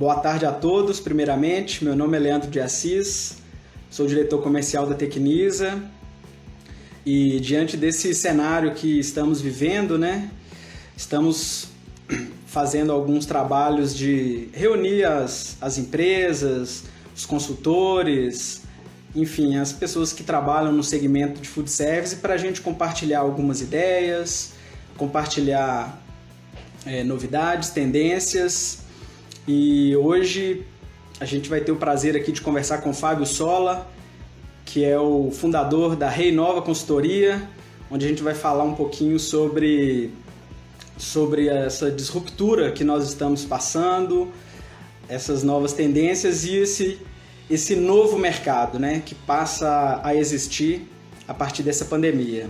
Boa tarde a todos, primeiramente. Meu nome é Leandro de Assis, sou diretor comercial da Tecnisa e diante desse cenário que estamos vivendo, né, estamos fazendo alguns trabalhos de reunir as empresas, os consultores, enfim, as pessoas que trabalham no segmento de food service para a gente compartilhar algumas ideias, compartilhar novidades, tendências. E hoje a gente vai ter o prazer aqui de conversar com o Fábio Sola, que é o fundador da Reinova Consultoria, onde a gente vai falar um pouquinho sobre essa disruptura que nós estamos passando, essas novas tendências e esse novo mercado, né, que passa a existir a partir dessa pandemia.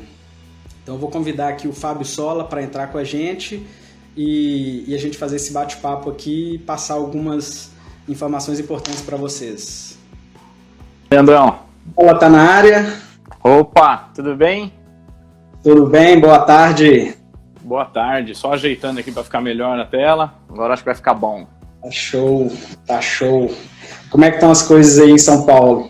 Então eu vou convidar aqui o Fábio Sola para entrar com a gente e a gente fazer esse bate-papo aqui e passar algumas informações importantes para vocês. Leandrão. Olá, tá na área? Opa, tudo bem? Tudo bem, boa tarde. Boa tarde, só ajeitando aqui para ficar melhor na tela, agora acho que vai ficar bom. Tá show. Como é que estão as coisas aí em São Paulo?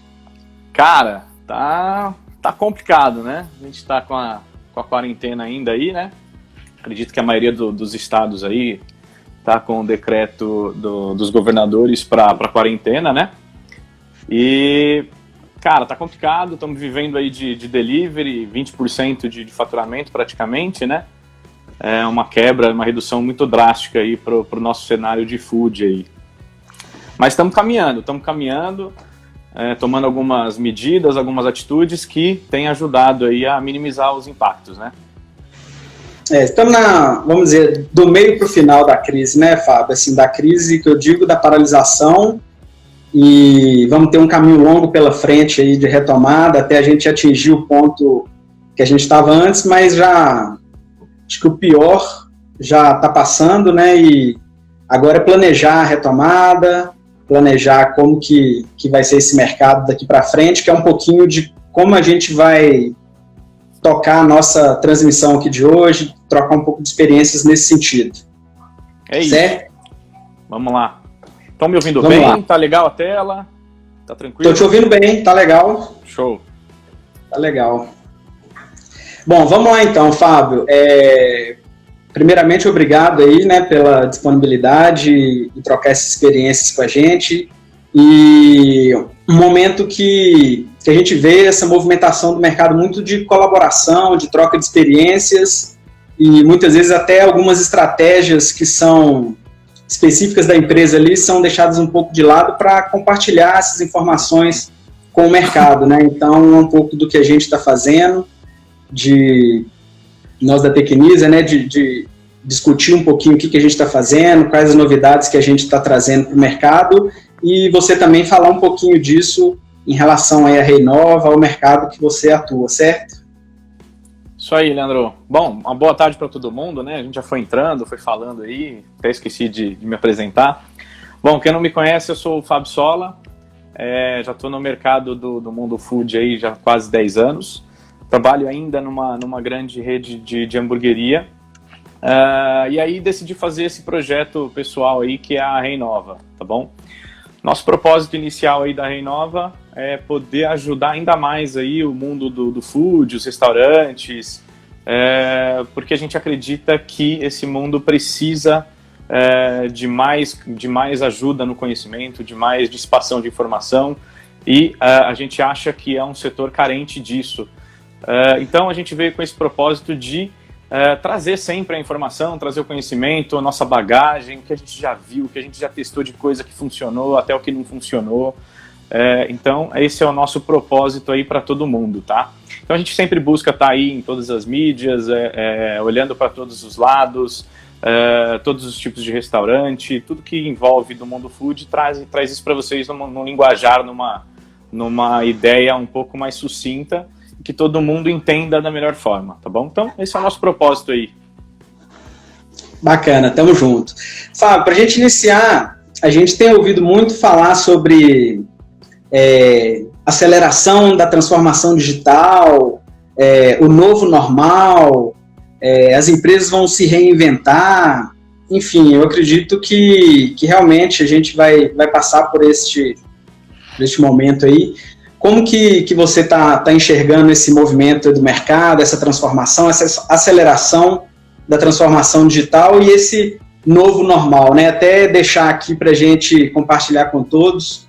Cara, tá complicado, né? A gente tá com a quarentena ainda aí, né? Acredito que a maioria dos estados aí tá com o decreto dos governadores para quarentena, né? E, cara, tá complicado, estamos vivendo aí de delivery, 20% de faturamento praticamente, né? É uma quebra, uma redução muito drástica aí pro nosso cenário de food aí. Mas estamos caminhando, tomando algumas medidas, algumas atitudes que têm ajudado aí a minimizar os impactos, né? Estamos vamos dizer, do meio para o final da crise, né, Fábio? Assim, da crise que eu digo, da paralisação, e vamos ter um caminho longo pela frente aí de retomada, até a gente atingir o ponto que a gente estava antes, mas já acho que o pior já está passando, né? E agora é planejar a retomada, planejar como que vai ser esse mercado daqui para frente, que é um pouquinho de como a gente vai tocar a nossa transmissão aqui de hoje, trocar um pouco de experiências nesse sentido. É isso. Certo? Vamos lá. Estão me ouvindo Vamos bem? lá. Tá legal a tela? Tá tranquilo? Tô te ouvindo bem, tá legal. Show. Tá legal. Bom, vamos lá então, Fábio. Primeiramente, obrigado aí, né, pela disponibilidade e trocar essas experiências com a gente. E um momento que a gente vê essa movimentação do mercado muito de colaboração, de troca de experiências e muitas vezes até algumas estratégias que são específicas da empresa ali são deixadas um pouco de lado para compartilhar essas informações com o mercado, né? Então, um pouco do que a gente está fazendo, nós da Tecnisa, né, de discutir um pouquinho o que a gente está fazendo, quais as novidades que a gente está trazendo para o mercado, e você também falar um pouquinho disso em relação aí à Reinova, ao mercado que você atua, certo? Isso aí, Leandro. Bom, uma boa tarde para todo mundo, né? A gente já foi entrando, foi falando aí, até esqueci de me apresentar. Bom, quem não me conhece, eu sou o Fábio Sola, já estou no mercado do mundo food aí já há quase 10 anos. Trabalho ainda numa grande rede de hamburgueria. E aí decidi fazer esse projeto pessoal aí, que é a Reinova, tá bom? Nosso propósito inicial aí da Reinova é poder ajudar ainda mais aí o mundo do food, os restaurantes, porque a gente acredita que esse mundo precisa de mais ajuda no conhecimento, de mais dissipação de informação, e a gente acha que é um setor carente disso. Então a gente veio com esse propósito de trazer sempre a informação, trazer o conhecimento, a nossa bagagem, o que a gente já viu, o que a gente já testou de coisa que funcionou, até o que não funcionou. Então esse é o nosso propósito aí para todo mundo, tá? Então a gente sempre busca estar aí em todas as mídias, olhando para todos os lados, todos os tipos de restaurante, tudo que envolve do mundo food, traz isso para vocês num linguajar, numa ideia um pouco mais sucinta, que todo mundo entenda da melhor forma, tá bom? Então, esse é o nosso propósito aí. Bacana, tamo junto. Fábio, pra gente iniciar, a gente tem ouvido muito falar sobre aceleração da transformação digital, o novo normal, as empresas vão se reinventar, enfim, eu acredito que realmente a gente vai passar por este momento aí. Como que você está enxergando esse movimento do mercado, essa transformação, essa aceleração da transformação digital e esse novo normal, né? Até deixar aqui para a gente compartilhar com todos,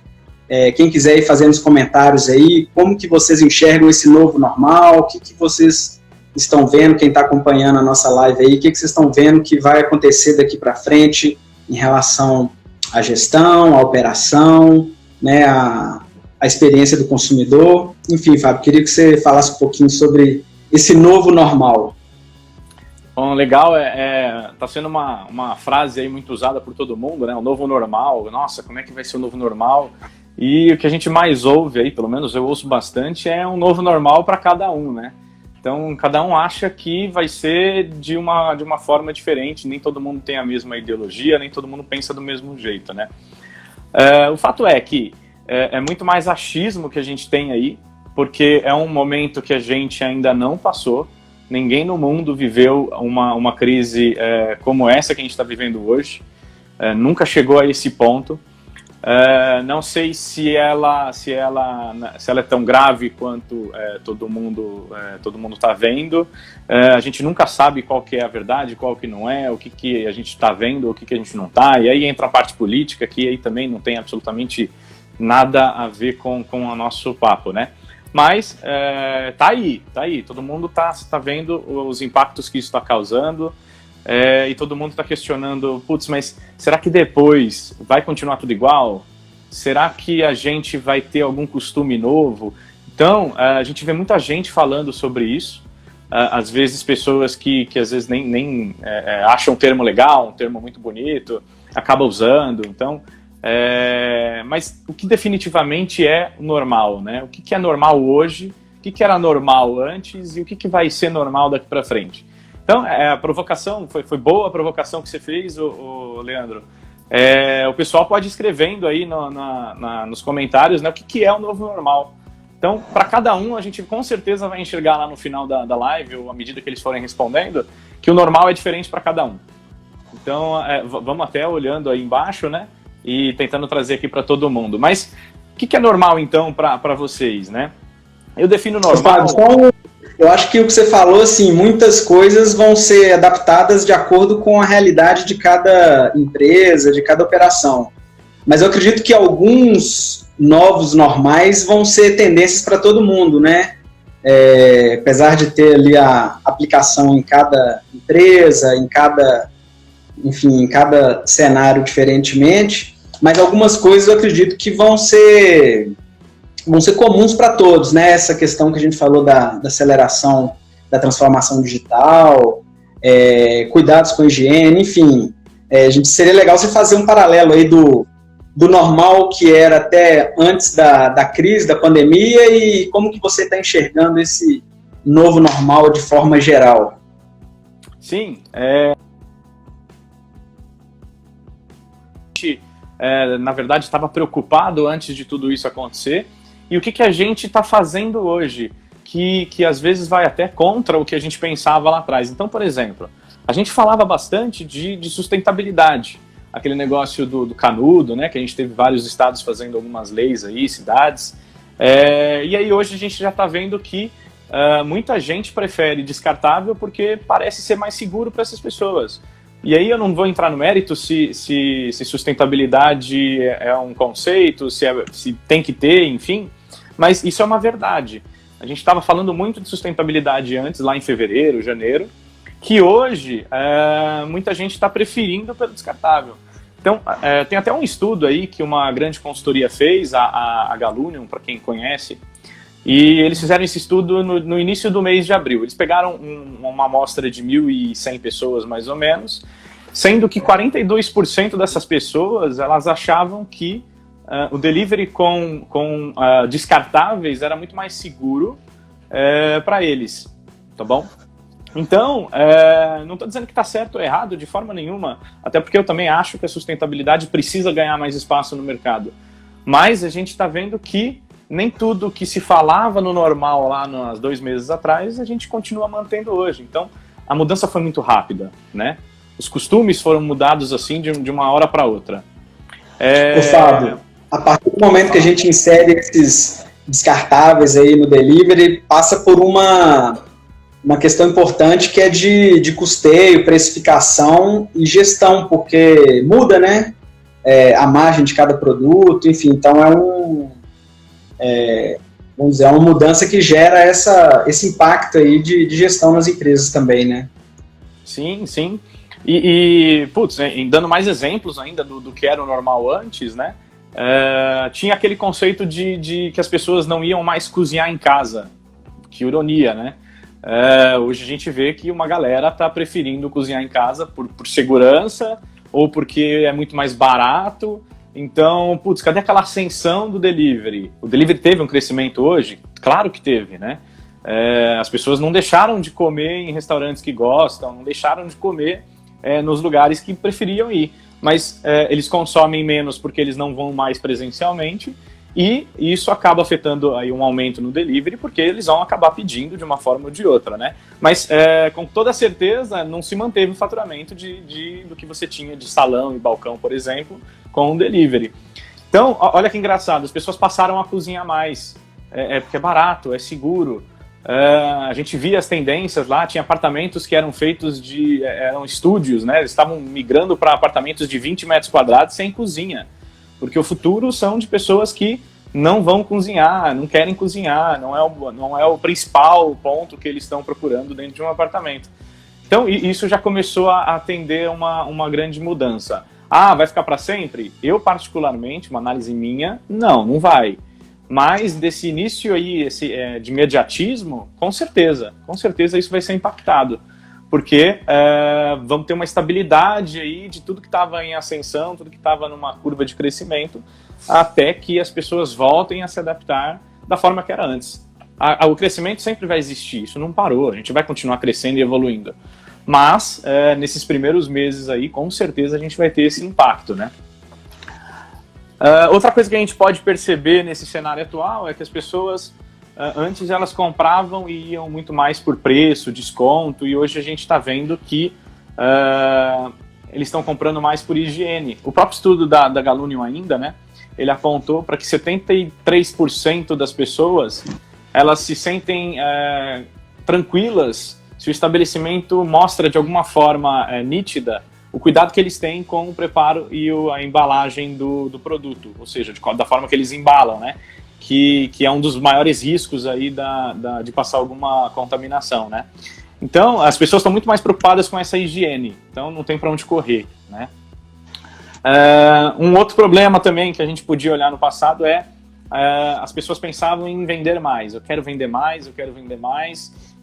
quem quiser ir fazendo os comentários aí, como que vocês enxergam esse novo normal, o que vocês estão vendo, quem está acompanhando a nossa live aí, o que vocês estão vendo que vai acontecer daqui para frente em relação à gestão, à operação, né, a experiência do consumidor. Enfim, Fábio, queria que você falasse um pouquinho sobre esse novo normal. Bom, legal, tá sendo uma frase aí muito usada por todo mundo, né? O novo normal, nossa, como é que vai ser o novo normal? E o que a gente mais ouve aí, pelo menos eu ouço bastante, é um novo normal para cada um, né? Então, cada um acha que vai ser de uma forma diferente, nem todo mundo tem a mesma ideologia, nem todo mundo pensa do mesmo jeito, né? O fato é que é muito mais achismo que a gente tem aí, porque é um momento que a gente ainda não passou, ninguém no mundo viveu uma crise como essa que a gente está vivendo hoje, nunca chegou a esse ponto. Não sei se ela é tão grave quanto todo mundo está vendo. A gente nunca sabe qual que é a verdade, qual que não é, o que a gente está vendo, o que a gente não está. E aí entra a parte política, que aí também não tem absolutamente nada a ver com o nosso papo, né? Mas tá aí, todo mundo tá vendo os impactos que isso está causando, e todo mundo está questionando, putz, mas será que depois vai continuar tudo igual? Será que a gente vai ter algum costume novo? Então, a gente vê muita gente falando sobre isso, às vezes pessoas que às vezes nem acham um termo legal, um termo muito bonito, acabam usando, então... mas o que definitivamente é normal, né? O que é normal hoje, o que era normal antes e o que vai ser normal daqui para frente. Então, a provocação, foi boa a provocação que você fez, Leandro. O pessoal pode ir escrevendo aí nos comentários, né, o que é o novo normal. Então, para cada um, a gente com certeza vai enxergar lá no final da live, ou à medida que eles forem respondendo, que o normal é diferente para cada um. Então, vamos até olhando aí embaixo, né? E tentando trazer aqui para todo mundo. Mas o que é normal, então, para vocês, né? Eu defino normal... Então, eu acho que o que você falou, assim, muitas coisas vão ser adaptadas de acordo com a realidade de cada empresa, de cada operação. Mas eu acredito que alguns novos normais vão ser tendências para todo mundo, né? Apesar de ter ali a aplicação em cada empresa, em cada cenário diferentemente, mas algumas coisas eu acredito que vão ser comuns para todos, né? Essa questão que a gente falou da aceleração da transformação digital, cuidados com a higiene, enfim. Seria legal você fazer um paralelo aí do normal que era até antes da crise, da pandemia, e como que você está enxergando esse novo normal de forma geral. Sim, na verdade estava preocupado antes de tudo isso acontecer, e o que a gente está fazendo hoje, que às vezes vai até contra o que a gente pensava lá atrás. Então, por exemplo, a gente falava bastante de sustentabilidade, aquele negócio do canudo, né, que a gente teve vários estados fazendo algumas leis aí, cidades, e aí hoje a gente já está vendo que muita gente prefere descartável porque parece ser mais seguro para essas pessoas. E aí eu não vou entrar no mérito se sustentabilidade é um conceito, se tem que ter, enfim, mas isso é uma verdade. A gente estava falando muito de sustentabilidade antes, lá em fevereiro, janeiro, que hoje muita gente está preferindo pelo descartável. Então, tem até um estudo aí que uma grande consultoria fez, a Galunion, para quem conhece, e eles fizeram esse estudo no início do mês de abril. Eles pegaram uma amostra de 1.100 pessoas, mais ou menos, sendo que 42% dessas pessoas, elas achavam que o delivery com descartáveis era muito mais seguro para eles, tá bom? Então, não estou dizendo que está certo ou errado de forma nenhuma, até porque eu também acho que a sustentabilidade precisa ganhar mais espaço no mercado. Mas a gente está vendo que nem tudo que se falava no normal lá nos 2 meses atrás, a gente continua mantendo hoje. Então, a mudança foi muito rápida, né? os costumes foram mudados assim de uma hora para outra. Ô, Fábio, a partir do momento que a gente insere esses descartáveis aí no delivery, passa por uma questão importante que é de custeio, precificação e gestão, porque muda, né? A margem de cada produto, enfim, então vamos dizer, é uma mudança que gera esse impacto aí de gestão nas empresas também, né? Sim, sim. E putz, dando mais exemplos ainda do que era o normal antes, né? Tinha aquele conceito de que as pessoas não iam mais cozinhar em casa. Que ironia, né? Hoje a gente vê que uma galera está preferindo cozinhar em casa por segurança ou porque é muito mais barato. Então, putz, cadê aquela ascensão do delivery? O delivery teve um crescimento hoje? Claro que teve, né? As pessoas não deixaram de comer em restaurantes que gostam, não deixaram de comer nos lugares que preferiam ir. Mas eles consomem menos porque eles não vão mais presencialmente e isso acaba afetando aí um aumento no delivery porque eles vão acabar pedindo de uma forma ou de outra, né? Mas com toda certeza não se manteve o faturamento do que você tinha de salão e balcão, por exemplo, com o delivery. Então, olha que engraçado, as pessoas passaram a cozinhar mais, porque é barato, é seguro. A gente via as tendências lá, tinha apartamentos que eram feitos eram estúdios, né? Eles estavam migrando para apartamentos de 20 metros quadrados sem cozinha, porque o futuro são de pessoas que não vão cozinhar, não querem cozinhar, não é o principal ponto que eles estão procurando dentro de um apartamento. Então, isso já começou a atender uma grande mudança. Vai ficar para sempre? Eu, particularmente, uma análise minha, não vai. Mas desse início aí, de imediatismo, com certeza isso vai ser impactado. Porque vamos ter uma estabilidade aí de tudo que estava em ascensão, tudo que estava numa curva de crescimento, até que as pessoas voltem a se adaptar da forma que era antes. O crescimento sempre vai existir, isso não parou, a gente vai continuar crescendo e evoluindo. Mas, nesses primeiros meses aí, com certeza a gente vai ter esse impacto, né? Outra coisa que a gente pode perceber nesse cenário atual é que as pessoas, antes elas compravam e iam muito mais por preço, desconto, e hoje a gente está vendo que eles estão comprando mais por higiene. O próprio estudo da Galunion ainda, né, ele apontou para que 73% das pessoas elas se sentem tranquilas se o estabelecimento mostra de alguma forma nítida o cuidado que eles têm com o preparo e a embalagem do produto, ou seja, da forma que eles embalam, né? Que é um dos maiores riscos aí de passar alguma contaminação, né? Então, as pessoas estão muito mais preocupadas com essa higiene, então não tem para onde correr, né? Um outro problema também que a gente podia olhar no passado as pessoas pensavam em vender mais. Eu quero vender mais,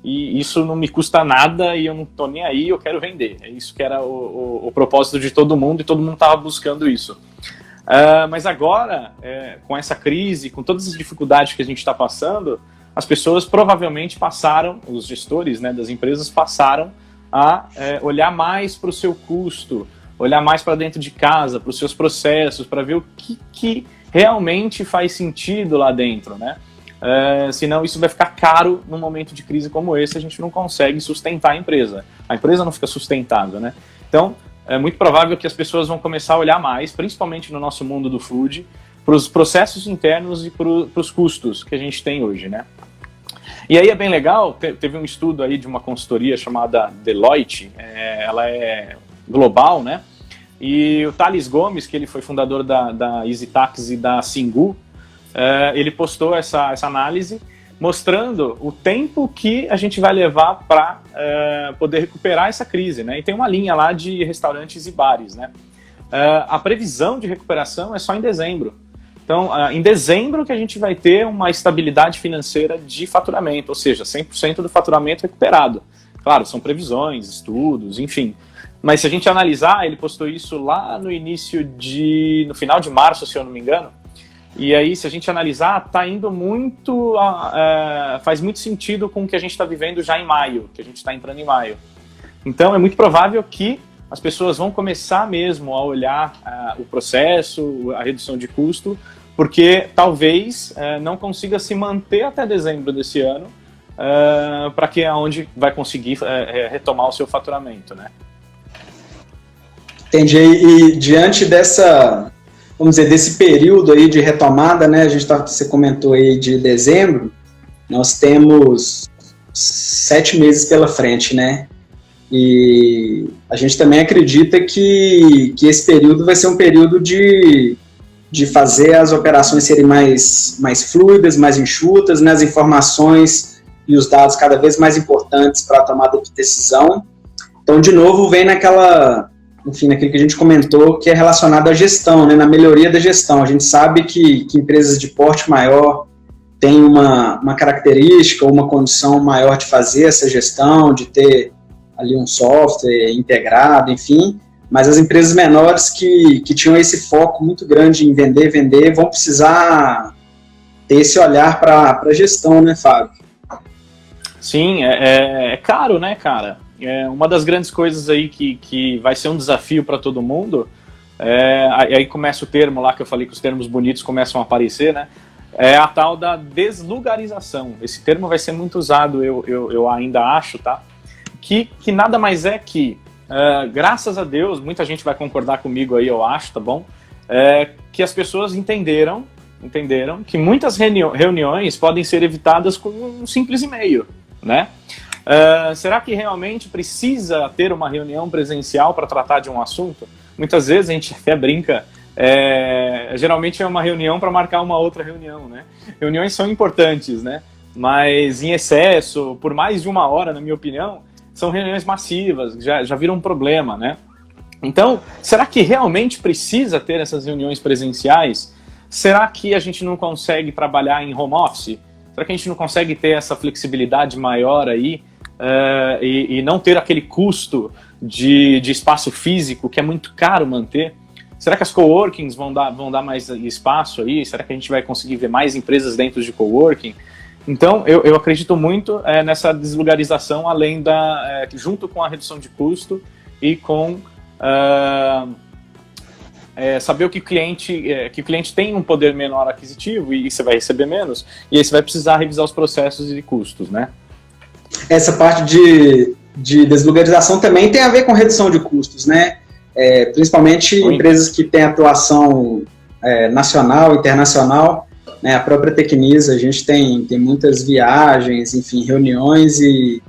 e isso não me custa nada e eu não tô nem aí, eu quero vender. É isso que era o propósito de todo mundo e todo mundo estava buscando isso. Mas agora, com essa crise, com todas as dificuldades que a gente está passando, as pessoas provavelmente passaram, os gestores, né, das empresas passaram a olhar mais para o seu custo, olhar mais para dentro de casa, para os seus processos, para ver o que realmente faz sentido lá dentro, né? Senão isso vai ficar caro num momento de crise como esse, a gente não consegue sustentar a empresa não fica sustentável, né? Então é muito provável que as pessoas vão começar a olhar mais, principalmente no nosso mundo do food, para os processos internos e para os custos que a gente tem hoje, né? E aí é bem legal, teve um estudo aí de uma consultoria chamada Deloitte, ela é global, né? E o Thales Gomes, que ele foi fundador da EasyTax e da Singu, ele postou essa análise mostrando o tempo que a gente vai levar para poder recuperar essa crise, né? E tem uma linha lá de restaurantes e bares, né? A previsão de recuperação é só em dezembro. Então, em dezembro que a gente vai ter uma estabilidade financeira de faturamento, ou seja, 100% do faturamento recuperado. Claro, são previsões, estudos, enfim. Mas se a gente analisar, ele postou isso lá no final de março, se eu não me engano. E aí, se a gente analisar, tá indo muito, faz muito sentido com o que a gente está vivendo já em maio, que a gente está entrando em maio. Então, é muito provável que as pessoas vão começar mesmo a olhar o processo, a redução de custo, porque talvez não consiga se manter até dezembro desse ano, para que é onde vai conseguir retomar o seu faturamento, né? Entendi. E diante dessa, vamos dizer, desse período aí de retomada, né? Você comentou aí de dezembro, nós temos 7 meses pela frente, né? E a gente também acredita que esse período vai ser um período de fazer as operações serem mais fluidas, mais enxutas, né? As informações e os dados cada vez mais importantes para a tomada de decisão. Então, de novo, vem naquilo que a gente comentou, que é relacionado à gestão, né? Na melhoria da gestão. A gente sabe que empresas de porte maior têm uma característica ou uma condição maior de fazer essa gestão, de ter ali um software integrado, enfim, mas as empresas menores que tinham esse foco muito grande em vender, vão precisar ter esse olhar para a gestão, né, Fábio? Sim, é caro, né, cara? Uma das grandes coisas aí que vai ser um desafio para todo mundo, aí começa o termo lá que eu falei que os termos bonitos começam a aparecer, né? É a tal da deslugarização. Esse termo vai ser muito usado, eu ainda acho, tá? Que nada mais é que, graças a Deus, muita gente vai concordar comigo aí, eu acho, tá bom? Que as pessoas entenderam que muitas reuniões podem ser evitadas com um simples e-mail, né? Será que realmente precisa ter uma reunião presencial para tratar de um assunto? Muitas vezes a gente até brinca, geralmente é uma reunião para marcar uma outra reunião, né? Reuniões são importantes, né? Mas em excesso, por mais de 1 hora, na minha opinião, são reuniões massivas, já viram um problema, né? Então, será que realmente precisa ter essas reuniões presenciais? Será que a gente não consegue trabalhar em home office? Será que a gente não consegue ter essa flexibilidade maior aí e não ter aquele custo de espaço físico que é muito caro manter? Será que as coworkings vão dar mais espaço aí? Será que a gente vai conseguir ver mais empresas dentro de coworking? Então, eu acredito muito nessa deslugarização, além junto com a redução de custo e com saber que o cliente tem um poder menor aquisitivo e você vai receber menos, e aí você vai precisar revisar os processos e custos, né? Essa parte de deslugarização também tem a ver com redução de custos, né? Principalmente empresas que têm atuação nacional, internacional, né? A própria Tecnisa, a gente tem muitas viagens, enfim, reuniões e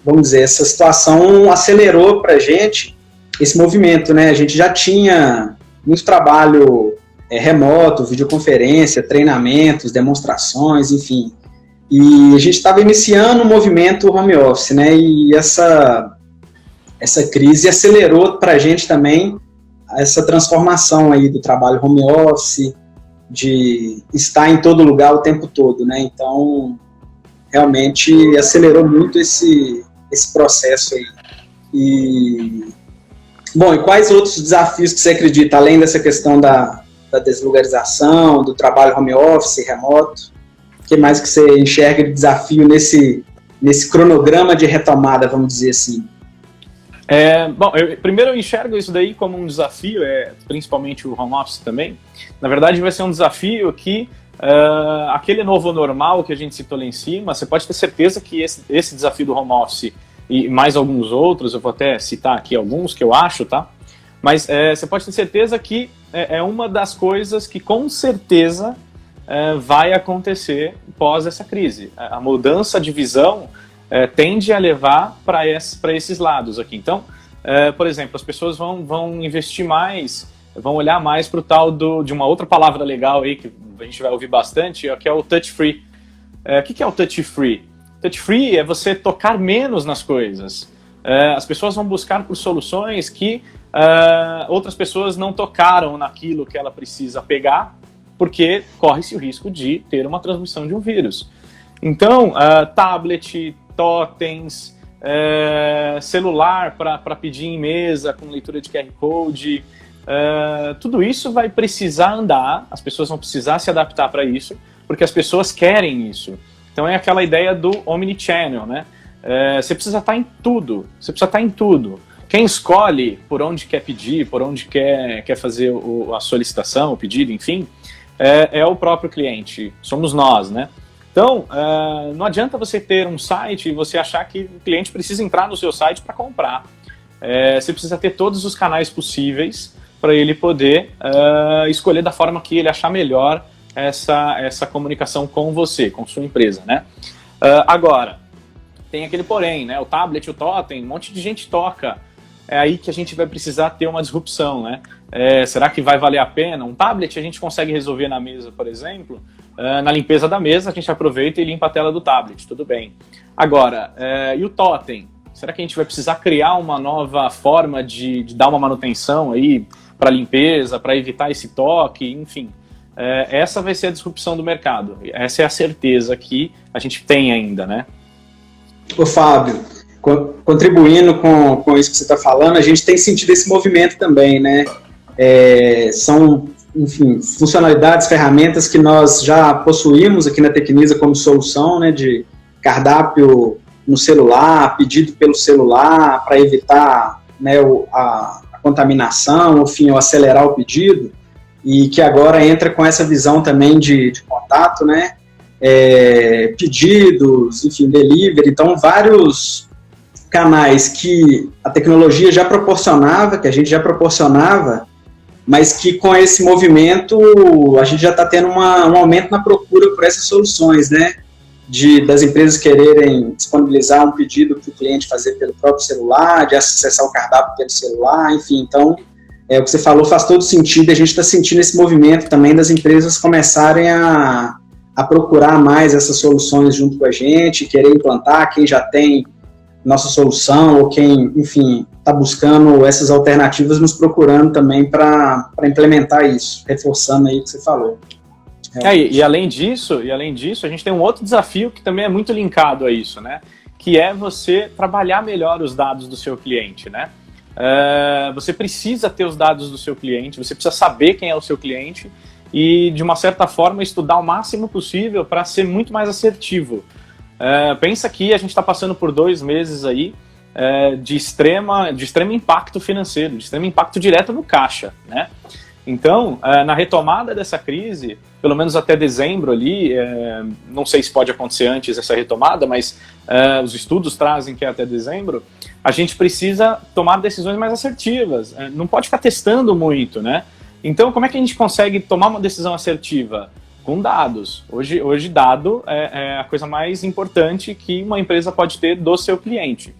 vamos dizer, essa situação acelerou para a gente esse movimento, né? A gente já tinha muito trabalho remoto, videoconferência, treinamentos, demonstrações, enfim. E a gente estava iniciando o movimento home office, né? E essa crise acelerou para a gente também essa transformação aí do trabalho home office, de estar em todo lugar o tempo todo, né? Então, realmente acelerou muito esse processo aí. Bom, e quais outros desafios que você acredita, além dessa questão da deslugarização, do trabalho home office, remoto? O que mais que você enxerga de desafio nesse cronograma de retomada, vamos dizer assim? Bom, primeiro eu enxergo isso daí como um desafio, principalmente o home office também. Na verdade, vai ser um desafio que aquele novo normal que a gente citou lá em cima, você pode ter certeza que esse desafio do home office e mais alguns outros, eu vou até citar aqui alguns que eu acho, tá? Mas você pode ter certeza que é uma das coisas que com certeza vai acontecer pós essa crise. A mudança de visão tende a levar para esses lados aqui. Então, por exemplo, as pessoas vão investir mais, vão olhar mais para o tal de uma outra palavra legal aí que a gente vai ouvir bastante, que é o touch free. O que é o touch free? Touch free é você tocar menos nas coisas. As pessoas vão buscar por soluções que outras pessoas não tocaram naquilo que ela precisa pegar, porque corre-se o risco de ter uma transmissão de um vírus. Então, tablet, totens, celular para pedir em mesa com leitura de QR Code, tudo isso vai precisar andar, as pessoas vão precisar se adaptar para isso, porque as pessoas querem isso. Então é aquela ideia do omnichannel, né? Você precisa estar em tudo, Quem escolhe por onde quer pedir, por onde quer fazer a solicitação, o pedido, enfim, é o próprio cliente, somos nós, né? Então, não adianta você ter um site e você achar que o cliente precisa entrar no seu site para comprar. você precisa ter todos os canais possíveis para ele poder escolher da forma que ele achar melhor essa comunicação com você, com sua empresa, né? Agora, tem aquele porém, né? O tablet, o totem, um monte de gente toca. É aí que a gente vai precisar ter uma disrupção, né? Será que vai valer a pena? Um tablet a gente consegue resolver na mesa, por exemplo. Na limpeza da mesa, a gente aproveita e limpa a tela do tablet, tudo bem. Agora, e o totem? Será que a gente vai precisar criar uma nova forma de dar uma manutenção aí para limpeza, para evitar esse toque, enfim? Essa vai ser a disrupção do mercado. Essa é a certeza que a gente tem ainda, né? Ô Fábio, contribuindo com isso que você está falando, a gente tem sentido esse movimento também, né? São, enfim, funcionalidades, ferramentas que nós já possuímos aqui na Tecnisa como solução, né? De cardápio no celular, pedido pelo celular para evitar, né, a contaminação, enfim, ou acelerar o pedido, e que agora entra com essa visão também de contato, né? Pedidos, enfim, delivery, então vários canais que a tecnologia já proporcionava, que a gente já proporcionava, mas que com esse movimento a gente já está tendo um aumento na procura por essas soluções, né? Das empresas quererem disponibilizar um pedido para o cliente fazer pelo próprio celular, de acessar o cardápio pelo celular, enfim, então o que você falou faz todo sentido, a gente está sentindo esse movimento também das empresas começarem a procurar mais essas soluções junto com a gente, querer implantar, quem já tem nossa solução, ou quem, enfim, está buscando essas alternativas, nos procurando também para implementar isso, reforçando aí o que você falou. E além disso, a gente tem um outro desafio que também é muito linkado a isso, né? Que é você trabalhar melhor os dados do seu cliente, né? Você precisa ter os dados do seu cliente, você precisa saber quem é o seu cliente e, de uma certa forma, estudar o máximo possível para ser muito mais assertivo. Pensa que a gente está passando por 2 meses aí de extremo impacto financeiro, de extremo impacto direto no caixa, né? Então, na retomada dessa crise, pelo menos até dezembro ali, não sei se pode acontecer antes essa retomada, mas os estudos trazem que é até dezembro, a gente precisa tomar decisões mais assertivas, não pode ficar testando muito, né? Então, como é que a gente consegue tomar uma decisão assertiva? Com dados. Hoje dado é a coisa mais importante que uma empresa pode ter do seu cliente.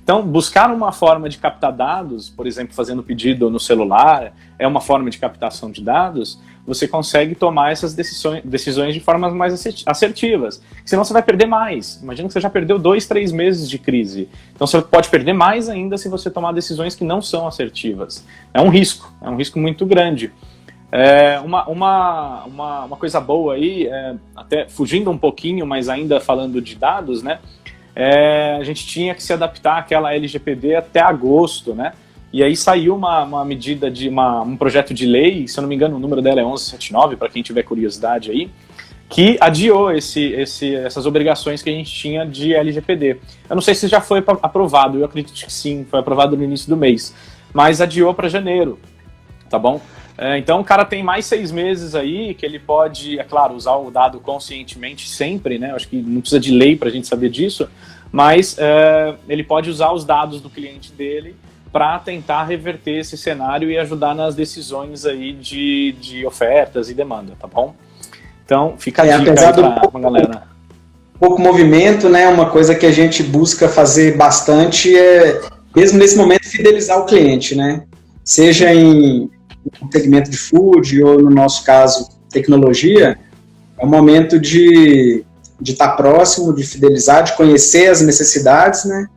Então, buscar uma forma de captar dados, por exemplo, fazendo pedido no celular, é uma forma de captação de dados, você consegue tomar essas decisões de formas mais assertivas. Senão você vai perder mais. Imagina que você já perdeu 2, 3 meses de crise. Então você pode perder mais ainda se você tomar decisões que não são assertivas. É um risco muito grande. Uma coisa boa aí, até fugindo um pouquinho, mas ainda falando de dados, né? A gente tinha que se adaptar àquela LGPD até agosto, né? E aí saiu uma medida de um projeto de lei, se eu não me engano o número dela é 1179, para quem tiver curiosidade aí, que adiou essas obrigações que a gente tinha de LGPD. Eu não sei se já foi aprovado, eu acredito que sim, foi aprovado no início do mês, mas adiou para janeiro, tá bom? Então o cara tem mais 6 meses aí que ele pode, é claro, usar o dado conscientemente sempre, né? Acho que não precisa de lei para a gente saber disso, mas ele pode usar os dados do cliente dele para tentar reverter esse cenário e ajudar nas decisões aí de ofertas e demanda, tá bom? Então fica a dica aí pra galera. Pouco movimento, né? Uma coisa que a gente busca fazer bastante mesmo nesse momento, fidelizar o cliente, né? Seja no segmento de food ou, no nosso caso, tecnologia, é um momento de estar próximo, de fidelizar, de conhecer as necessidades, né?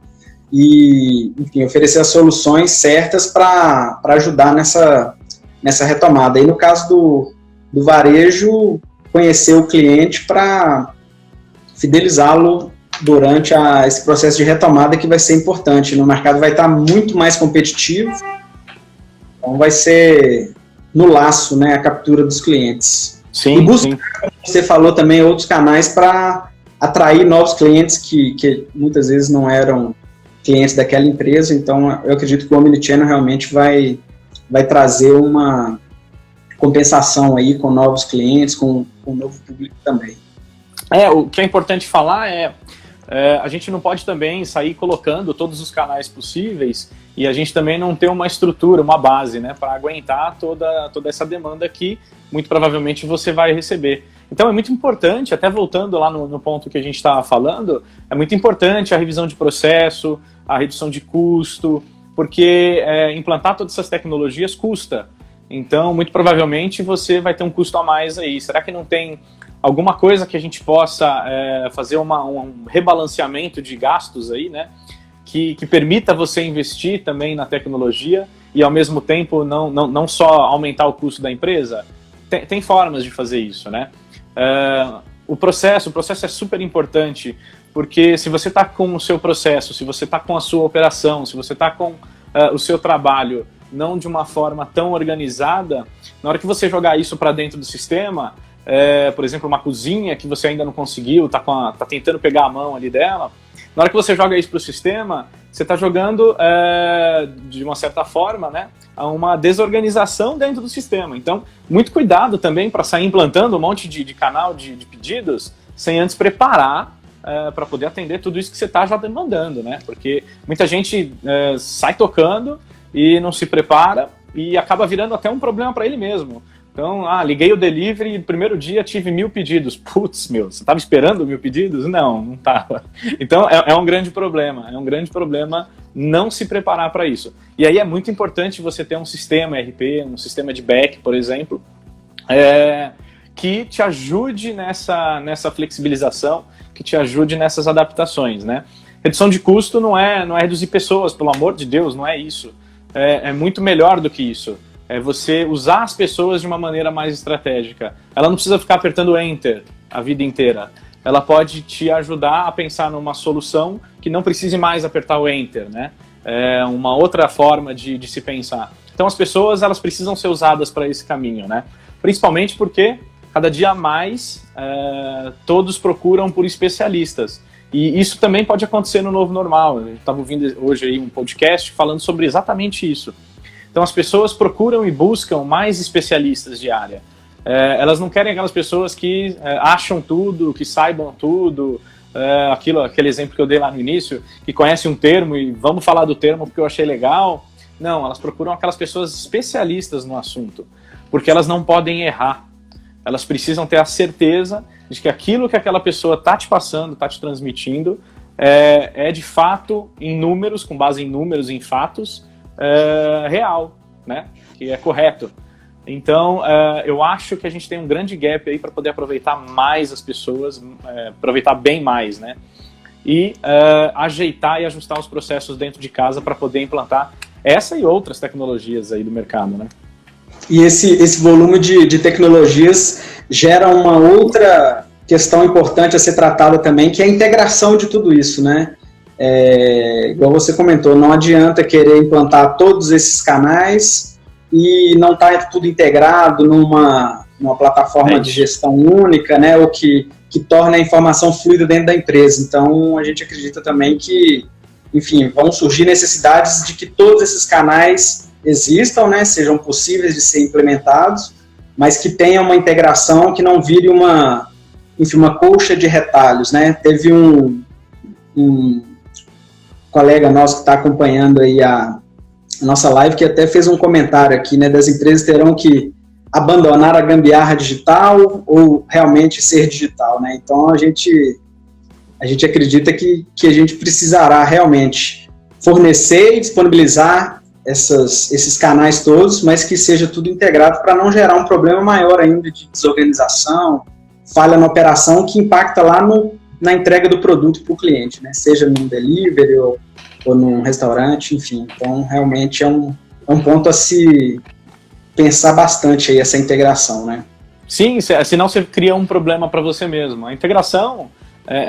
E, enfim, oferecer as soluções certas para ajudar nessa retomada. E no caso do varejo, conhecer o cliente para fidelizá-lo durante esse processo de retomada, que vai ser importante. O mercado vai estar muito mais competitivo, então vai ser no laço, né, a captura dos clientes. Sim, e buscar, como você falou também, outros canais para atrair novos clientes que muitas vezes não eram clientes daquela empresa. Então eu acredito que o Omnichannel realmente vai trazer uma compensação aí com novos clientes, com um novo público também. O que é importante falar é, a gente não pode também sair colocando todos os canais possíveis e a gente também não ter uma estrutura, uma base, né, para aguentar toda essa demanda que muito provavelmente você vai receber. Então é muito importante, até voltando lá no ponto que a gente estava falando, é muito importante a revisão de processo, a redução de custo, porque implantar todas essas tecnologias custa. Então, muito provavelmente, você vai ter um custo a mais aí. Será que não tem alguma coisa que a gente possa fazer um rebalanceamento de gastos aí, né? Que permita você investir também na tecnologia e, ao mesmo tempo, não só aumentar o custo da empresa? Tem formas de fazer isso, né? O processo é super importante, porque se você está com o seu processo, se você está com a sua operação, se você está com o seu trabalho não de uma forma tão organizada, na hora que você jogar isso para dentro do sistema, por exemplo, uma cozinha que você ainda não conseguiu, tá tentando pegar a mão ali dela, na hora que você joga isso para o sistema, você está jogando, de uma certa forma, né, uma desorganização dentro do sistema. Então, muito cuidado também para sair implantando um monte de canal de pedidos sem antes preparar para poder atender tudo isso que você está já demandando, né? Porque muita gente sai tocando e não se prepara e acaba virando até um problema para ele mesmo. Então, liguei o delivery e no primeiro dia tive 1000 pedidos. Putz, você estava esperando 1000 pedidos? Não estava. Então, é um grande problema. É um grande problema não se preparar para isso. E aí é muito importante você ter um sistema ERP, um sistema de back, por exemplo, que te ajude nessa flexibilização, que te ajude nessas adaptações, né? Redução de custo não é reduzir pessoas, pelo amor de Deus, não é isso. É muito melhor do que isso. É você usar as pessoas de uma maneira mais estratégica. Ela não precisa ficar apertando Enter a vida inteira. Ela pode te ajudar a pensar numa solução que não precise mais apertar o Enter, né? É uma outra forma de se pensar. Então as pessoas, elas precisam ser usadas para esse caminho, né? Principalmente porque cada dia mais todos procuram por especialistas. E isso também pode acontecer no novo normal. Eu estava ouvindo hoje aí um podcast falando sobre exatamente isso. Então as pessoas procuram e buscam mais especialistas de área. Elas não querem aquelas pessoas que acham tudo, que saibam tudo, aquele exemplo que eu dei lá no início, que conhecem um termo e vamos falar do termo porque eu achei legal. Não, elas procuram aquelas pessoas especialistas no assunto, porque elas não podem errar. Elas precisam ter a certeza de que aquilo que aquela pessoa está te passando, está te transmitindo, é de fato, em números, com base em números, em fatos, real, né? Que é correto. Então, eu acho que a gente tem um grande gap aí para poder aproveitar mais as pessoas, aproveitar bem mais, né? E ajeitar e ajustar os processos dentro de casa para poder implantar essa e outras tecnologias aí do mercado, né? E esse volume de tecnologias gera uma outra questão importante a ser tratada também, que é a integração de tudo isso, né? Igual você comentou, não adianta querer implantar todos esses canais e não estar tudo integrado numa plataforma de gestão única, né? Ou que torne a informação fluida dentro da empresa. Então, a gente acredita também que, enfim, vão surgir necessidades de que todos esses canais existam, né, sejam possíveis de ser implementados, mas que tenha uma integração, que não vire uma colcha de retalhos, né? Teve um colega nosso que está acompanhando aí a nossa live, que até fez um comentário aqui, né, das empresas terão que abandonar a gambiarra digital ou realmente ser digital, né? Então a gente acredita que a gente precisará realmente fornecer e disponibilizar esses canais todos, mas que seja tudo integrado para não gerar um problema maior ainda de desorganização, falha na operação que impacta lá na entrega do produto para o cliente, né? Seja num delivery ou num restaurante, enfim. Então, realmente é um ponto a se pensar bastante aí, essa integração, né? Sim, senão você cria um problema para você mesmo. A integração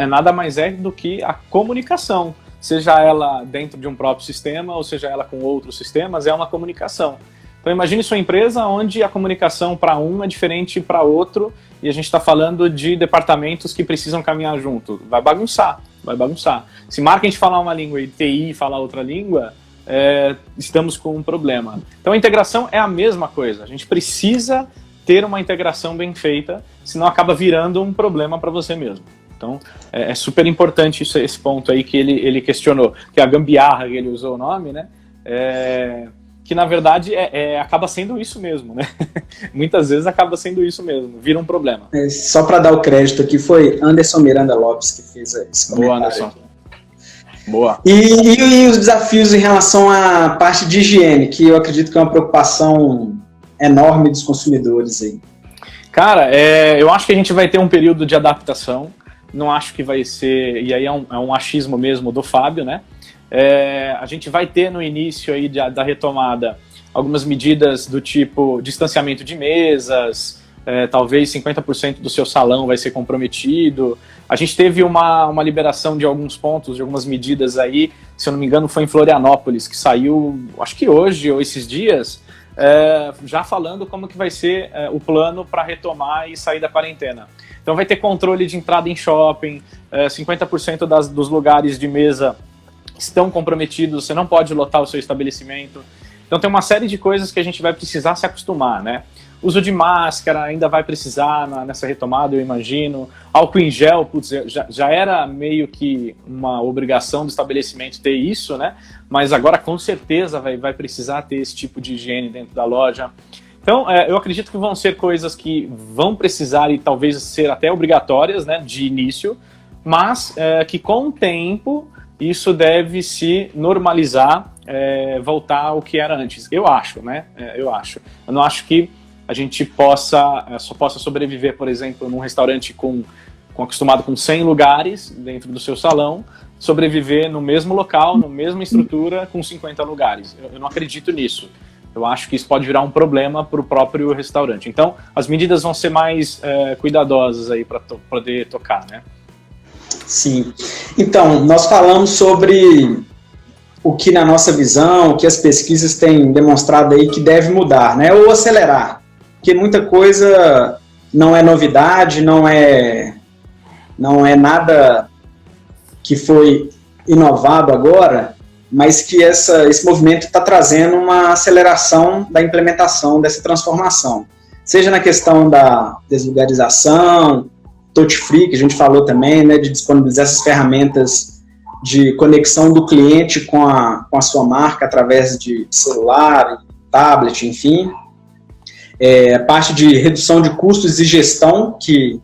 nada mais do que a comunicação. Seja ela dentro de um próprio sistema, ou seja ela com outros sistemas, é uma comunicação. Então imagine sua empresa onde a comunicação para um é diferente para outro, e a gente está falando de departamentos que precisam caminhar junto. Vai bagunçar. Se marketing falar uma língua e TI falar outra língua, estamos com um problema. Então a integração é a mesma coisa. A gente precisa ter uma integração bem feita, senão acaba virando um problema para você mesmo. Então, é super importante esse ponto aí que ele questionou, que é a gambiarra, que ele usou o nome, né? Que na verdade acaba sendo isso mesmo, né? Muitas vezes acaba sendo isso mesmo, vira um problema. Só para dar o crédito aqui, foi Anderson Miranda Lopes que fez esse comentário. Boa, Anderson. Boa. E os desafios em relação à parte de higiene, que eu acredito que é uma preocupação enorme dos consumidores aí. Cara, eu acho que a gente vai ter um período de adaptação, não acho que vai ser, e aí é um achismo mesmo do Fábio, né? A gente vai ter no início aí da retomada algumas medidas do tipo distanciamento de mesas, talvez 50% do seu salão vai ser comprometido. A gente teve uma liberação de alguns pontos, de algumas medidas aí, se eu não me engano foi em Florianópolis, que saiu, acho que hoje ou esses dias, já falando como que vai ser o plano para retomar e sair da quarentena. Então vai ter controle de entrada em shopping, 50% dos lugares de mesa estão comprometidos, você não pode lotar o seu estabelecimento. Então tem uma série de coisas que a gente vai precisar se acostumar, né? Uso de máscara ainda vai precisar nessa retomada, eu imagino. Álcool em gel, putz, já era meio que uma obrigação do estabelecimento ter isso, né? Mas agora com certeza vai precisar ter esse tipo de higiene dentro da loja. Então, eu acredito que vão ser coisas que vão precisar e talvez ser até obrigatórias, né, de início, mas que com o tempo isso deve se normalizar, voltar ao que era antes. Eu acho, né? Eu acho. Eu não acho que a gente só possa sobreviver, por exemplo, num restaurante acostumado com 100 lugares dentro do seu salão, sobreviver no mesmo local, na mesma estrutura, com 50 lugares. Eu não acredito nisso. Eu acho que isso pode virar um problema para o próprio restaurante. Então, as medidas vão ser mais cuidadosas aí para poder tocar, né? Sim. Então, nós falamos sobre o que na nossa visão, o que as pesquisas têm demonstrado aí que deve mudar, né? Ou acelerar. Porque muita coisa não é novidade, não é nada que foi inovado agora, mas que esse movimento está trazendo uma aceleração da implementação dessa transformação. Seja na questão da desvulgarização, touch free, que a gente falou também, né, de disponibilizar essas ferramentas de conexão do cliente com a sua marca através de celular, tablet, enfim. A parte de redução de custos e gestão, que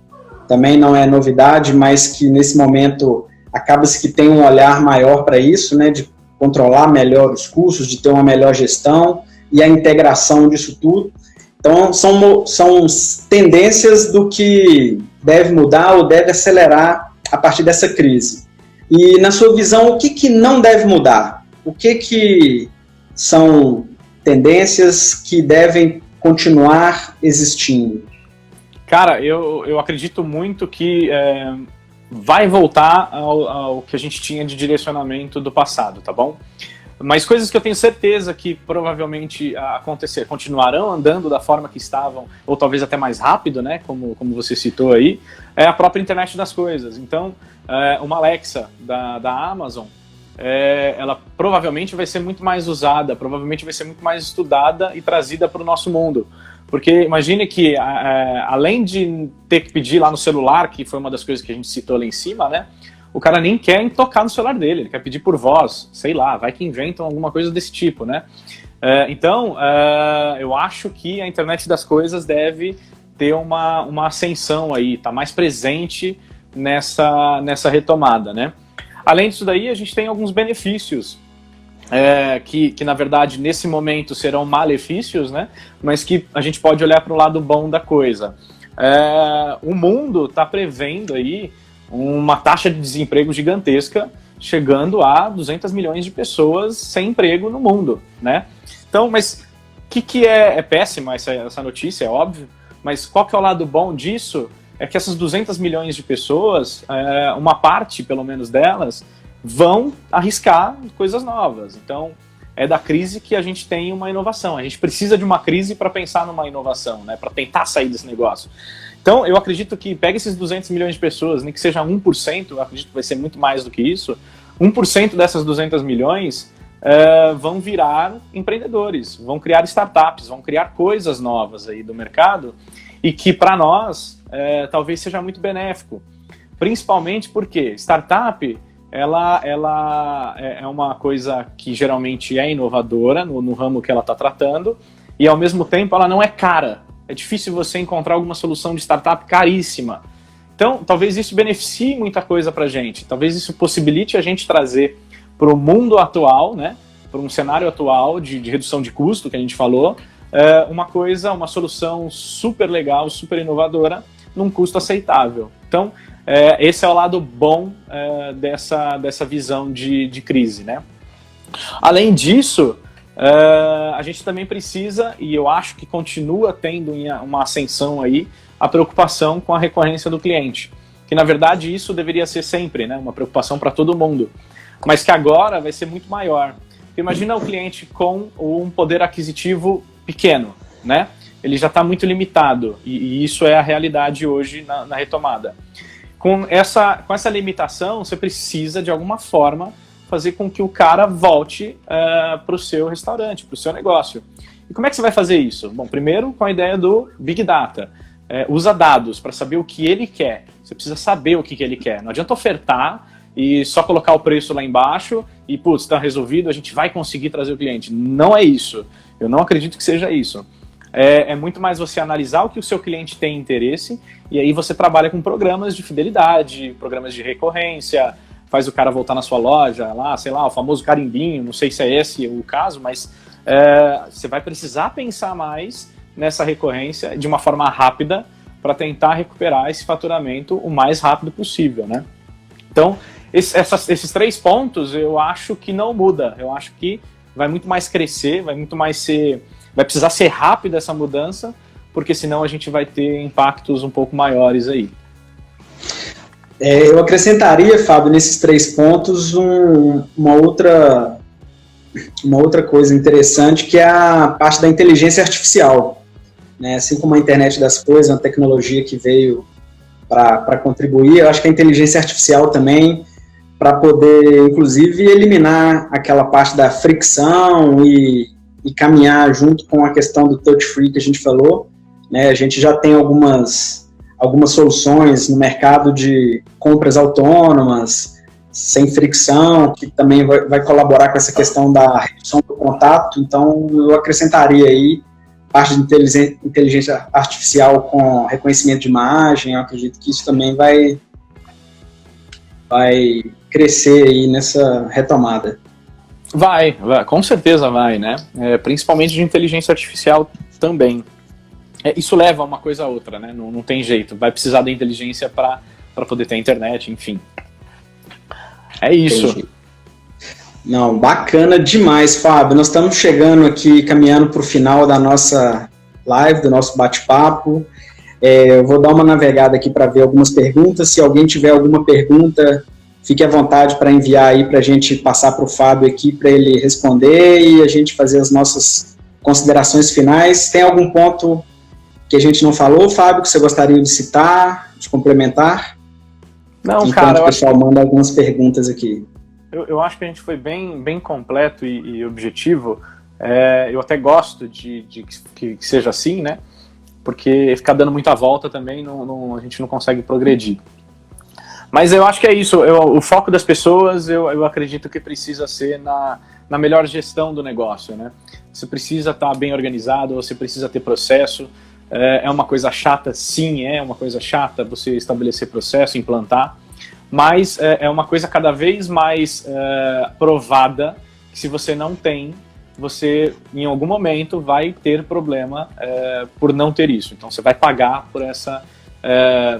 também não é novidade, mas que nesse momento acaba-se que tem um olhar maior para isso, né, de controlar melhor os custos, de ter uma melhor gestão e a integração disso tudo. Então, são tendências do que deve mudar ou deve acelerar a partir dessa crise. E, na sua visão, o que não deve mudar? O que são tendências que devem continuar existindo? Cara, eu acredito muito que vai voltar ao que a gente tinha de direcionamento do passado, tá bom? Mas coisas que eu tenho certeza que provavelmente continuarão andando da forma que estavam, ou talvez até mais rápido, né? Como você citou aí, é a própria internet das coisas. Então, uma Alexa da Amazon, ela provavelmente vai ser muito mais usada, provavelmente vai ser muito mais estudada e trazida para o nosso mundo. Porque imagine que, além de ter que pedir lá no celular, que foi uma das coisas que a gente citou lá em cima, né? O cara nem quer tocar no celular dele, ele quer pedir por voz, sei lá, vai que inventam alguma coisa desse tipo, né? Então, eu acho que a internet das coisas deve ter uma ascensão aí, tá mais presente nessa retomada, né? Além disso daí, a gente tem alguns benefícios, que na verdade nesse momento serão malefícios, né? Mas que a gente pode olhar para o lado bom da coisa. O mundo está prevendo aí uma taxa de desemprego gigantesca, chegando a 200 milhões de pessoas sem emprego no mundo, né? Então, mas o que é péssima essa notícia, é óbvio, mas qual que é o lado bom disso? É que essas 200 milhões de pessoas, uma parte, pelo menos delas, vão arriscar coisas novas. Então, é da crise que a gente tem uma inovação. A gente precisa de uma crise para pensar numa inovação, né? Para tentar sair desse negócio. Então, eu acredito que pega esses 200 milhões de pessoas, nem que seja 1%, eu acredito que vai ser muito mais do que isso, 1% dessas 200 milhões vão virar empreendedores, vão criar startups, vão criar coisas novas aí do mercado e que para nós talvez seja muito benéfico. principalmente porque startup, ela é uma coisa que geralmente é inovadora no ramo que ela está tratando, e ao mesmo tempo ela não é cara. É difícil você encontrar alguma solução de startup caríssima. Então, talvez isso beneficie muita coisa para a gente. Talvez isso possibilite a gente trazer para o mundo atual, né, para um cenário atual de redução de custo, que a gente falou, uma solução super legal, super inovadora, num custo aceitável. Então, esse é o lado bom dessa visão de crise, né? Além disso, a gente também precisa, e eu acho que continua tendo uma ascensão aí, a preocupação com a recorrência do cliente. Que, na verdade, isso deveria ser sempre, né, uma preocupação para todo mundo, mas que agora vai ser muito maior. Imagina o cliente com um poder aquisitivo pequeno, né? Ele já está muito limitado, e isso é a realidade hoje na retomada. Com essa limitação, você precisa, de alguma forma, fazer com que o cara volte para o seu restaurante, para o seu negócio. E como é que você vai fazer isso? Bom, primeiro com a ideia do Big Data. Usa dados para saber o que ele quer. Você precisa saber o que ele quer. Não adianta ofertar e só colocar o preço lá embaixo e, putz, está resolvido, a gente vai conseguir trazer o cliente. Não é isso. Eu não acredito que seja isso. É muito mais você analisar o que o seu cliente tem interesse, e aí você trabalha com programas de fidelidade, programas de recorrência, faz o cara voltar na sua loja, lá, sei lá, o famoso carimbinho, não sei se é esse o caso, mas você vai precisar pensar mais nessa recorrência de uma forma rápida para tentar recuperar esse faturamento o mais rápido possível, né? Então, esses 3 pontos eu acho que não muda. Eu acho que vai muito mais crescer, vai precisar ser rápida essa mudança, porque senão a gente vai ter impactos um pouco maiores aí. Eu acrescentaria, Fábio, nesses 3 pontos uma outra coisa interessante, que é a parte da inteligência artificial. Né? Assim como a internet das coisas, uma tecnologia que veio para contribuir, eu acho que a inteligência artificial também, para poder, inclusive, eliminar aquela parte da fricção e caminhar junto com a questão do touch-free que a gente falou. Né? A gente já tem algumas soluções no mercado de compras autônomas, sem fricção, que também vai colaborar com essa questão da redução do contato. Então, eu acrescentaria aí parte de inteligência artificial com reconhecimento de imagem. Eu acredito que isso também vai crescer aí nessa retomada. Vai, com certeza vai, né? Principalmente de inteligência artificial também. Isso leva uma coisa a outra, né? Não tem jeito. Vai precisar da inteligência para poder ter internet, enfim. É isso. Entendi. Não, bacana demais, Fábio. Nós estamos chegando aqui, caminhando para o final da nossa live, do nosso bate-papo. Eu vou dar uma navegada aqui para ver algumas perguntas. Se alguém tiver alguma pergunta, fique à vontade para enviar aí para a gente passar para o Fábio aqui, para ele responder e a gente fazer as nossas considerações finais. Tem algum ponto que a gente não falou, Fábio, que você gostaria de citar, de complementar? Não, enquanto cara, o pessoal manda algumas perguntas aqui. Eu acho que a gente foi bem completo e objetivo. Eu até gosto de que seja assim, né? Porque ficar dando muita volta também, a gente não consegue progredir. Mas eu acho que é isso. O foco das pessoas, eu acredito que precisa ser na melhor gestão do negócio, né? Você precisa estar bem organizado, você precisa ter processo. É uma coisa chata, sim, é uma coisa chata você estabelecer processo, implantar. Mas é uma coisa cada vez mais provada que se você não tem, você em algum momento vai ter problema por não ter isso. Então você vai pagar por essa,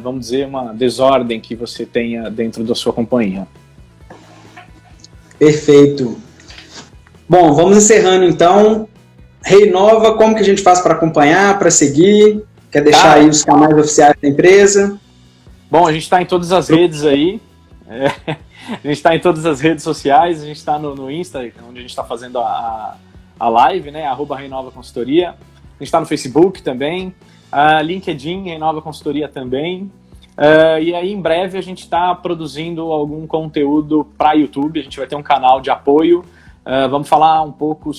vamos dizer, uma desordem que você tenha dentro da sua companhia. Perfeito. Bom, vamos encerrando então. Reinova, como que a gente faz para acompanhar, para seguir? Quer deixar aí os canais oficiais da empresa? Bom, a gente está em todas as redes aí, a gente está em todas as redes sociais, a gente está no Insta, onde a gente está fazendo a live, né, @Reinova Consultoria, a gente está no Facebook também, LinkedIn, Reinova Consultoria também, e aí em breve a gente está produzindo algum conteúdo para YouTube, a gente vai ter um canal de apoio, vamos falar um pouco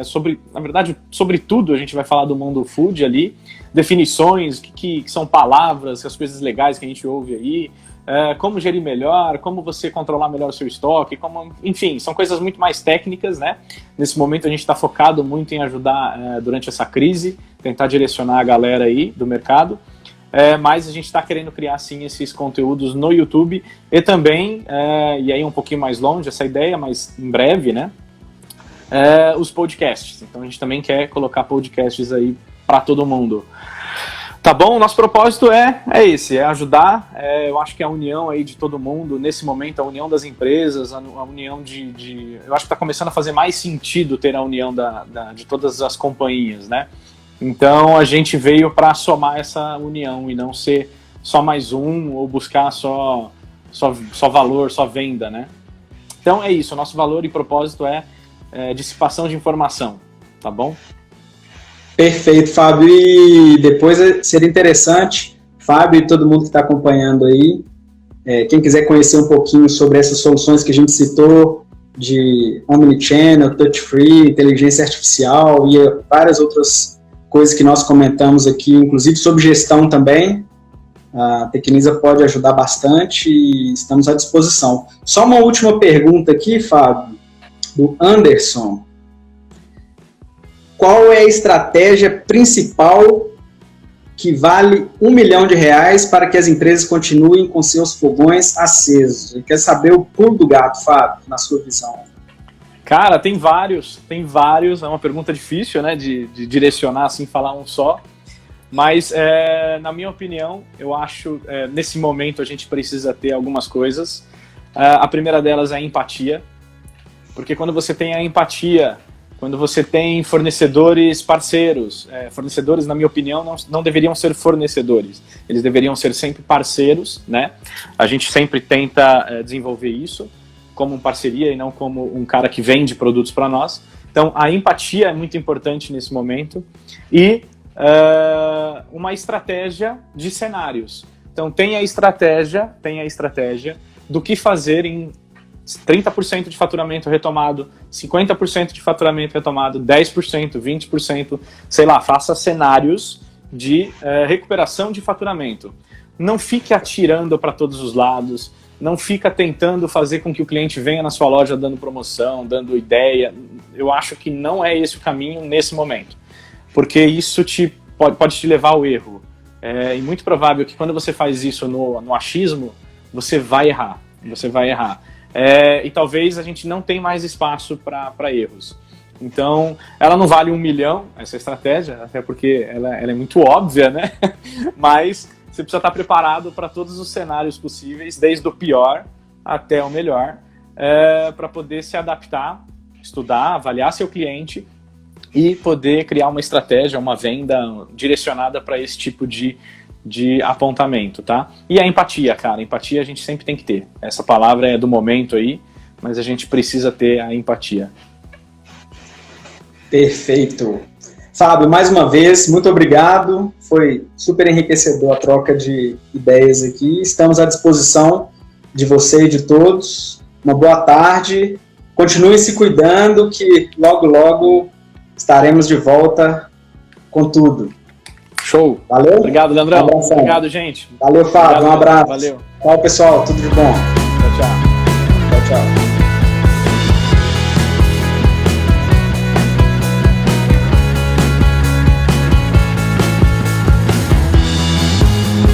sobre tudo, a gente vai falar do mundo food ali, definições, que são palavras, as coisas legais que a gente ouve aí, como gerir melhor, como você controlar melhor o seu estoque, enfim, são coisas muito mais técnicas, né? Nesse momento a gente está focado muito em ajudar durante essa crise, tentar direcionar a galera aí do mercado, mas a gente está querendo criar sim esses conteúdos no YouTube e também, e aí um pouquinho mais longe essa ideia, mas em breve, né? Os podcasts. Então a gente também quer colocar podcasts aí para todo mundo. Tá bom? Nosso propósito é esse, é ajudar, eu acho que a união aí de todo mundo, nesse momento, a união das empresas, a união eu acho que está começando a fazer mais sentido ter a união de todas as companhias, né? Então a gente veio para somar essa união e não ser só mais um ou buscar só valor, só venda, né? Então é isso, o nosso valor e propósito é dissipação de informação, tá bom? Perfeito, Fábio. E depois seria interessante, Fábio e todo mundo que está acompanhando aí, quem quiser conhecer um pouquinho sobre essas soluções que a gente citou, de Omnichannel, Touch Free, inteligência artificial e várias outras coisas que nós comentamos aqui, inclusive sobre gestão também, a Tecnisa pode ajudar bastante e estamos à disposição. Só uma última pergunta aqui, Fábio, do Anderson. Qual é a estratégia principal que vale R$1 milhão para que as empresas continuem com seus fogões acesos? Ele quer saber o pulo do gato, Fábio, na sua visão. Cara, tem vários, é uma pergunta difícil, né, de direcionar assim, falar um só, mas na minha opinião, eu acho, nesse momento a gente precisa ter algumas coisas. A primeira delas é a empatia, porque quando você tem a empatia, quando você tem fornecedores parceiros, fornecedores, na minha opinião, não deveriam ser fornecedores, eles deveriam ser sempre parceiros, né? A gente sempre tenta desenvolver isso como uma parceria e não como um cara que vende produtos para nós. Então, a empatia é muito importante nesse momento e uma estratégia de cenários. Então, tem a estratégia do que fazer em 30% de faturamento retomado, 50% de faturamento retomado, 10%, 20%, sei lá, faça cenários de recuperação de faturamento. Não fique atirando para todos os lados, não fica tentando fazer com que o cliente venha na sua loja dando promoção, dando ideia. Eu acho que não é esse o caminho nesse momento, porque isso pode te levar ao erro. É muito provável que quando você faz isso no achismo, você vai errar. E talvez a gente não tenha mais espaço para erros. Então, ela não vale 1 milhão, essa estratégia, até porque ela é muito óbvia, né? Mas você precisa estar preparado para todos os cenários possíveis, desde o pior até o melhor, para poder se adaptar, estudar, avaliar seu cliente e poder criar uma estratégia, uma venda direcionada para esse tipo de apontamento, tá? E a empatia, cara, empatia a gente sempre tem que ter. Essa palavra é do momento aí, mas a gente precisa ter a empatia. Perfeito. Fábio, mais uma vez, muito obrigado. Foi super enriquecedor a troca de ideias aqui. Estamos à disposição de você e de todos. Uma boa tarde. Continuem se cuidando, que logo, logo estaremos de volta com tudo. Show. Valeu? Obrigado, Leandrão. Obrigado, gente. Valeu, Fábio. Obrigado, um abraço. Valeu. Tchau, pessoal. Tudo de bom. Tchau, tchau. Tchau, tchau.